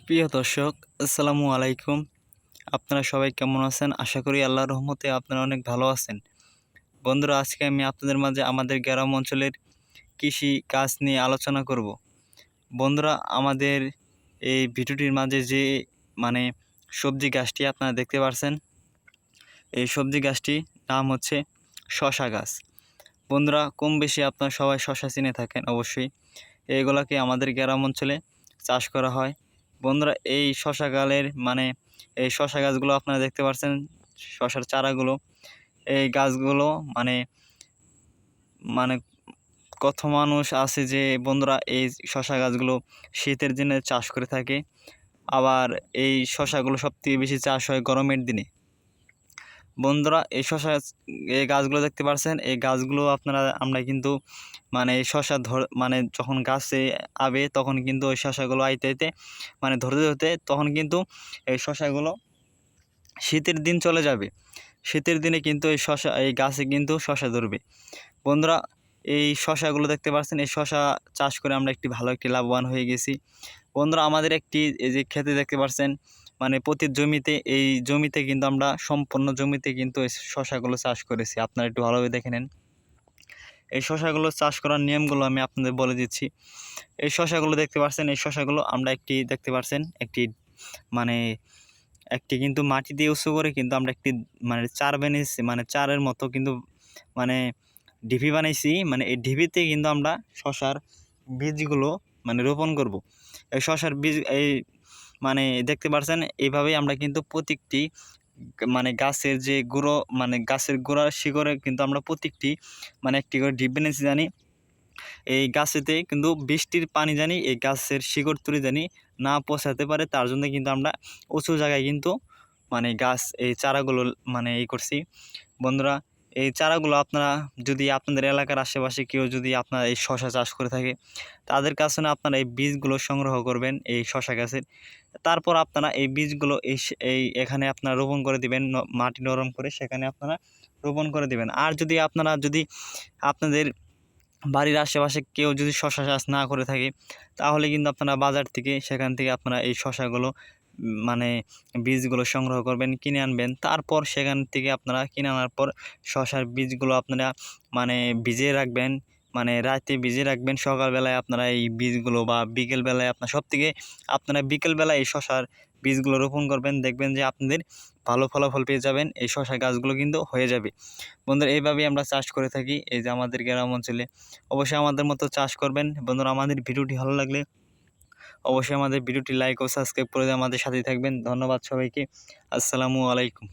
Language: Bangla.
প্রিয় দর্শক, আসসালামু আলাইকুম। আপনারা সবাই কেমন আছেন? আশা করি আল্লাহর রহমতে আপনারা অনেক ভালো আছেন। বন্ধুরা, আজকে আমি আপনাদের মাঝে আমাদের গ্রাম অঞ্চলের কৃষি কাজ নিয়ে আলোচনা করব। বন্ধুরা, আমাদের এই ভিডিওটির মাঝে যে মানে সবজি গাছটি আপনারা দেখতে পাচ্ছেন, এই সবজি গাছটির নাম হচ্ছে শশা গাছ। বন্ধুরা, কম বেশি আপনারা সবাই শশা চিনে থাকেন অবশ্যই। এইগুলাকে আমাদের গ্রাম অঞ্চলে চাষ করা হয়। বন্ধুরা, এই শশা এই শশা গাছগুলো আপনারা দেখতে পাচ্ছেন, শশার চারাগুলো। এই গাছগুলো মানে মানে কত মানুষ আছে যে বন্ধুরা এই শশা গাছগুলো শীতের দিনে চাষ করে থাকে। আবার এই শশাগুলো সবথেকে বেশি চাষ হয় গরমের দিনে। বন্ধুরা, এই গাছগুলো দেখতে পাচ্ছেন, এই গাছগুলো আমরা কিন্তু এই শশা যখন গাছে আবে তখন কিন্তু ওই শশাগুলো আইতে আইতে ধরতে ধরতে তখন কিন্তু এই শশাগুলো শীতের দিন চলে যাবে। শীতের দিনে কিন্তু এই গাছে কিন্তু শশা ধরবে। বন্ধুরা, এই শশাগুলো দেখতে পাচ্ছেন, এই শশা চাষ করে আমরা ভালো একটি লাভবান হয়ে গেছি। বন্ধুরা, আমাদের এই যে ক্ষেতে দেখতে পাচ্ছেন, প্রতি এই জমিতে কিন্তু আমরা সম্পূর্ণ জমিতে কিন্তু এই শশাগুলো চাষ করেছি। আপনারা একটু ভালোভাবে দেখে নেন। এই শশাগুলো চাষ করার নিয়মগুলো আমি আপনাদের বলে দিচ্ছি। এই শশাগুলো দেখতে পাচ্ছেন, এই শশাগুলো আমরা দেখতে পাচ্ছেন মানে কিন্তু মাটি দিয়ে উঁচু করে কিন্তু আমরা চার বানিয়েছি, চারের মতো কিন্তু ঢিপি বানাইছি। এই ঢিপিতে কিন্তু আমরা শশার বীজগুলো রোপণ করব। এই শশার বীজ দেখতে পাচ্ছেন, এইভাবেই আমরা কিন্তু প্রত্যেকটি গাছের যে গুঁড়ো গাছের গোড়ার শিকড়ে কিন্তু আমরা প্রত্যেকটি একটি করে ঢিপ বানিয়েছি জানি। এই গাছেতে কিন্তু বৃষ্টির পানি জানি এই গাছের শিকড় তুলে জানি না পৌঁছাতে পারে, তার জন্য কিন্তু আমরা উঁচু জায়গায় কিন্তু গাছ এই চারাগুলো করছি। বন্ধুরা, এই চারাগুলো আপনারা যদি আপনাদের এলাকার আশেপাশে কেউ যদি আপনারা এই শশা চাষ করে থাকে, তাদের কাছে না আপনারা এই বীজগুলো সংগ্রহ করবেন এই শশা গাছের। তারপর আপনারা এই বীজগুলো এখানে আপনারা রোপণ করে দিবেন, মাটি নরম করে সেখানে আপনারা রোপণ করে দিবেন। আর যদি আপনাদের বাড়ির আশেপাশে কেউ যদি শশা চাষ না করে থাকে, তাহলে কিন্তু আপনারা বাজার থেকে সেখান থেকে আপনারা এই শশাগুলো বীজগুলো সংগ্রহ করবেন, কিনে আনবেন। তারপর সেখান থেকে আপনারা কিনে আনার পর শশার বীজগুলো আপনারা ভিজিয়ে রাখবেন, রাতে ভিজিয়ে রাখবেন। সকালবেলায় আপনারা এই বীজগুলো বা বিকেলবেলায় আপনারা বিকেলবেলায় এই শশার বীজগুলো রোপণ করবেন। দেখবেন যে আপনাদের ভালো ফলাফল পেয়ে যাবেন, এই শশা গাছগুলো কিন্তু হয়ে যাবে। বন্ধুরা, এইভাবেই আমরা চাষ করে থাকি এই যে আমাদের গ্রাম অঞ্চলে। অবশ্যই আমাদের মতো চাষ করবেন। বন্ধুরা, আমাদের ভিডিওটি ভালো লাগলে অবশ্যই আমাদের ভিডিওটি লাইক ও সাবস্ক্রাইব করে আমাদের সাথেই থাকবেন। ধন্যবাদ সবাইকে। আসসালামু আলাইকুম।